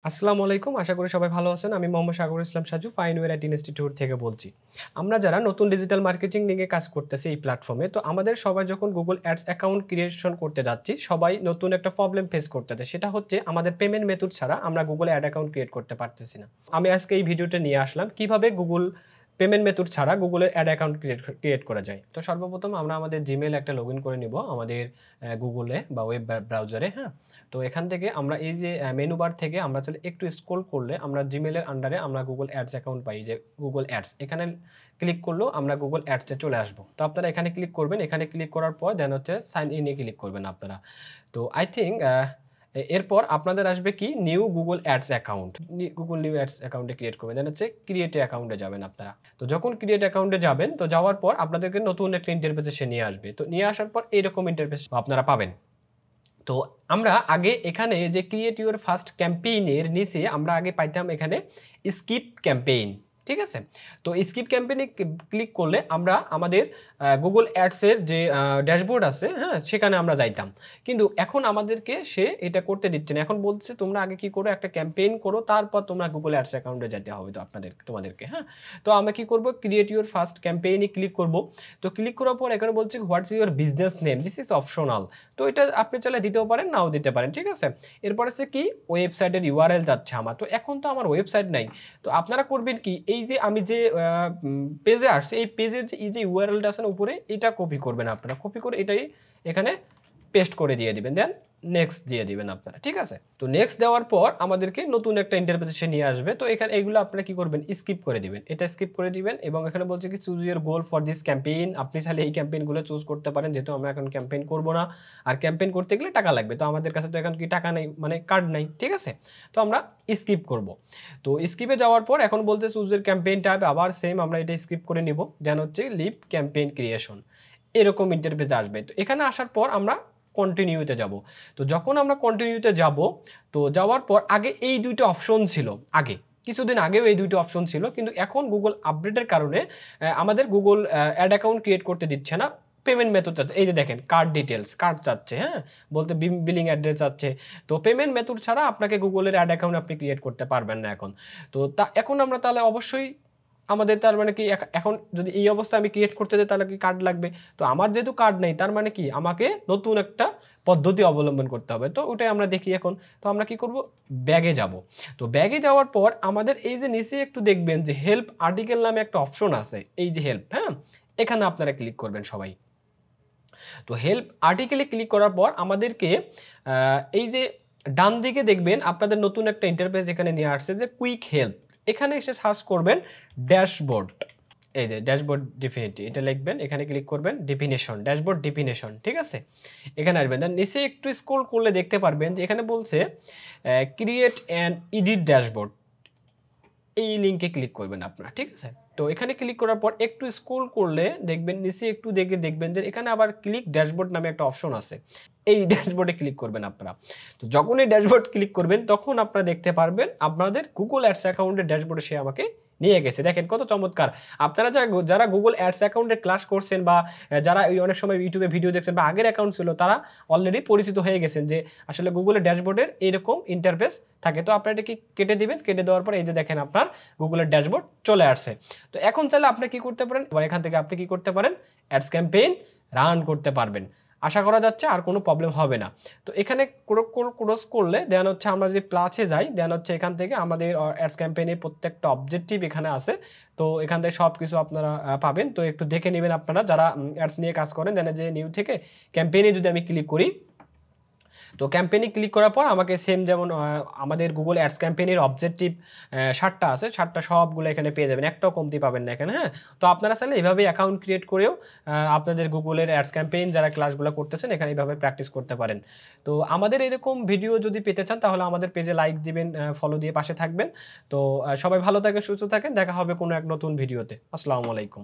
আসসালামু আলাইকুম। আশা করি সবাই ভালো আছেন। আমি মোহাম্মদ সাগর ইসলাম সাজু ফাইনওয়্যার আইটি ইনস্টিটিউট থেকে বলছি। আমরা যারা নতুন ডিজিটাল মার্কেটিং নিয়ে কাজ করতেছি এই প্ল্যাটফর্মে, তো আমাদের সবাই যখন Google Ads অ্যাকাউন্ট ক্রিয়েশন করতে যাচ্ছি, সবাই নতুন একটা প্রবলেম ফেস করতেছে। সেটা হচ্ছে আমাদের পেমেন্ট মেথড ছাড়া আমরা Google অ্যাড অ্যাকাউন্ট ক্রিয়েট করতে পারতেছি না। আমি আজকে এই ভিডিওটা নিয়ে আসলাম কিভাবে Google পেমেন্ট মেথড ছাড়া Google এর অ্যাড অ্যাকাউন্ট ক্রিয়েট করা যায়। তো সর্বপ্রথম আমরা আমাদের Gmail একটা লগইন করে নিব আমাদের Google এ বা ওয়েব ব্রাউজারে, হ্যাঁ? তো এখান থেকে আমরা এই যে মেনু বার থেকে আমরা চাইলে একটু স্ক্রল করলে আমরা Gmail এর আন্ডারে আমরা Google Ads অ্যাকাউন্ট পাই, যে Google Ads। এখানে ক্লিক করলেও আমরা Google Ads এ চলে আসব। তো আপনারা এখানে ক্লিক করবেন। এখানে ক্লিক করার পর দেন হচ্ছে সাইন ইন এ ক্লিক করবেন আপনারা। তো আই থিংক এরপর আপনাদের আসবে কি new Google Ads account. Google new ads অ্যাকাউন্টে ক্রিয়েট করবেন। দেন হচ্ছে ক্রিয়েট অ্যাকাউন্টে যাবেন আপনারা। তো যখন ক্রিয়েট অ্যাকাউন্টে যাবেন, তো যাওয়ার পর আপনাদেরকে নতুন একটা ইন্টারফেসে সে নিয়ে আসবে। তো নিয়ে আসার পর এরকম ইন্টারফেস আপনারা পাবেন। তো আমরা আগে এখানে যে ক্রিয়েট ইউর ফার্স্ট ক্যাম্পেইনের নিচে আমরা আগে পাইতাম এখানে স্কিপ ক্যাম্পেইন, ঠিক আছে? তো স্কিপ ক্যাম্পেইনে ক্লিক করলে আমরা আমাদের Google Ads এর যে ড্যাশবোর্ড আছে, হ্যাঁ? সেখানে আমরা যাইতাম। কিন্তু এখন আমাদেরকে সে এটা করতে দিচ্ছে না। এখন বলছে তোমরা আগে কি করো, একটা ক্যাম্পেইন করো, তারপর তোমরা Google Ads অ্যাকাউন্টে যেতে হবে তো তোমাদেরকে, হ্যাঁ? তো আমরা কি করব, ক্রিয়েট ইউর ফার্স্ট ক্যাম্পেইনে ক্লিক করব। তো ক্লিক করার পর এখানে বলছে what's your business name, this is optional. তো এটা আপনি চাইলে দিতেও পারেন, নাও দিতে পারেন, ঠিক আছে? এরপর আছে কি ওয়েবসাইটের ইউআরএল যাচ্ছে আমার। তো এখন তো আমার ওয়েবসাইট নাই। তো আপনারা করবেন কি, এই যে আমি যে পেজে আসছি, এই পেজের যে এই যে ইউআরএলটা আছে না উপরে, এটা কপি করবেন আপনারা। কপি করে এটাই এখানে পেস্ট করে দিয়ে দিবেন। দেন নেক্সট দিয়ে দিবেন আপনারা, ঠিক আছে? তো নেক্সট দেওয়ার পর আমাদেরকে নতুন একটা ইন্টারফেসে নিয়ে আসবে। তো এখানে এগুলো আপনারা কি করবেন, স্কিপ করে দিবেন। এটা স্কিপ করে দিবেন এবং এখানে বলছে কি choose your goal for this campaign. আপনি চাইলে এই ক্যাম্পেইনগুলো চুজ করতে পারেন, যেহেতু আমরা এখন ক্যাম্পেইন করব না। আর ক্যাম্পেইন করতে গেলে টাকা লাগবে। তো আমাদের কাছে তো এখন কি টাকা নেই, মানে কার্ড নাই, ঠিক আছে? তো আমরা স্কিপ করব। তো স্কিপে যাওয়ার পর এখন বলছে চুজ ইউর ক্যাম্পেইন টাইপ, আবার সেম আমরা এটা স্কিপ করে নিব। দেন হচ্ছে লিভ ক্যাম্পেইন ক্রিয়েশন, এরকম ইন্টারফেস আসবে। তো এখানে আসার পর আমরা কন্টিনিউতে যাব। তো যখন আমরা কন্টিনিউতে যাব, তো যাওয়ার পর আগে এই দুইটা অপশন ছিল। আগে কিছুদিন আগেও এই দুইটা অপশন ছিল, কিন্তু এখন গুগল আপডেটের কারণে আমাদের গুগল অ্যাড অ্যাকাউন্ট ক্রিয়েট করতে দিচ্ছে না। পেমেন্ট মেথড চাচ্ছে, এই যে দেখেন কার্ড ডিটেলস, কার্ড চাচ্ছে, হ্যাঁ? বলতে বিলিং অ্যাড্রেস চাচ্ছে। তো পেমেন্ট মেথড ছাড়া আপনাকে গুগলের অ্যাড অ্যাকাউন্ট আপনি ক্রিয়েট করতে পারবেন না এখন। তো এখন আমরা তাহলে অবশ্যই আমাদের তার মানে কি এখন যদি এই অবস্থায় আমি ক্রিয়েট করতে যাই তাহলে কি কার্ড লাগবে? তো আমার যেহেতু কার্ড নেই, তার মানে কি আমাকে নতুন একটা পদ্ধতি অবলম্বন করতে হবে। তো ওটাই আমরা দেখি এখন। তো আমরা কি করব, ব্যাগে যাব। তো ব্যাগে যাওয়ার পর আমাদের এই যে নিচে একটু দেখবেন যে হেল্প আর্টিকেল নামে একটা অপশন আছে, এই যে হেল্প, হ্যাঁ? এখানে আপনারা ক্লিক করবেন সবাই। তো হেল্প আর্টিকেলে ক্লিক করার পর আমাদেরকে এই যে ডান দিকে দেখবেন আপনাদের নতুন একটা ইন্টারফেস এখানে নিয়ে আসছে যে কুইক হেল্প। এখানে এসে সার্চ করবেন ড্যাশবোর্ড। এই যে ড্যাশবোর্ড ডেফিনিটি, এটা লিখবেন, এখানে ক্লিক করবেন ডেফিনেশন, ড্যাশবোর্ড ডেফিনেশন, ঠিক আছে? এখানে আসবেন, দেন নিচে একটু স্ক্রল করলে দেখতে পারবেন যে এখানে বলছে ক্রিয়েট অ্যান্ড এডিট ড্যাশবোর্ড। এই লিঙ্কে ক্লিক করবেন আপনারা, ঠিক আছে? তো এখানে ক্লিক করার পর একটু স্ক্রল করলে দেখবেন নিচে একটু দেখবেন যে এখানে আবার ক্লিক ড্যাশবোর্ড নামে একটা অপশন আছে। এই ড্যাশবোর্ডে ক্লিক করবেন আপনারা। তো যখন এই ড্যাশবোর্ড ক্লিক করবেন তখন আপনারা দেখতে পারবেন আপনাদের Google Ads অ্যাকাউন্টের ড্যাশবোর্ডে সে আমাকে নিয়ে গেছে। দেখেন কত চমৎকার! আপনারা যারা Google Ads অ্যাকাউন্টে ক্লাস করছেন বা যারা অনেক সময় YouTube এ ভিডিও দেখছেন বা আগের অ্যাকাউন্ট ছিল, তারা অলরেডি পরিচিত হয়ে গেছেন যে আসলে Google এর ড্যাশবোর্ডের এরকম ইন্টারফেস থাকে। তো আপনারা এটা কি কেটে দিবেন। কেটে দেওয়ার পর এই যে দেখেন আপনার Google এর ড্যাশবোর্ড চলে আসছে। তো এখন চাইলে আপনি কি করতে পারেন, এখান থেকে আপনি কি করতে পারেন, অ্যাডস ক্যাম্পেইন রান করতে পারবেন। আশা করা যাচ্ছে আর কোনো প্রবলেম হবে না। তো এখানে ক্রস করলে দেন হচ্ছে আমরা যদি প্লাসে যাই, দেন হচ্ছে এখান থেকে আমাদের অ্যাডস ক্যাম্পেইনের প্রত্যেকটা অবজেক্টিভ এখানে আছে। তো এখান থেকে সবকিছু আপনারা পাবেন। তো একটু দেখে নেবেন আপনারা যারা অ্যাডস নিয়ে কাজ করেন। দেন যে নিউ থেকে ক্যাম্পেইনে যদি আমি ক্লিক করি, তো ক্যাম্পেইনে ক্লিক করার পর আমাকে সেম যেমন আমাদের Google Ads ক্যাম্পেইনের অবজেক্টিভ ৭টা আছে, ৭টা সবগুলো এখানে পেয়ে যাবেন। একটাও কমতি পাবেন না এখানে, হ্যাঁ? তো আপনারা চাইলে এভাবেই অ্যাকাউন্ট ক্রিয়েট করেও আপনাদের Google এর অ্যাডস ক্যাম্পেইন যারা ক্লাসগুলো করতেছেন এখানে এভাবে প্র্যাকটিস করতে পারেন। তো আমাদের এরকম ভিডিও যদি পেতে চান তাহলে আমাদের পেজে লাইক দিবেন, ফলো দিয়ে পাশে থাকবেন। তো সবাই ভালো থাকেন, সুস্থ থাকেন। দেখা হবে কোনো এক নতুন ভিডিওতে। আসসালামু আলাইকুম।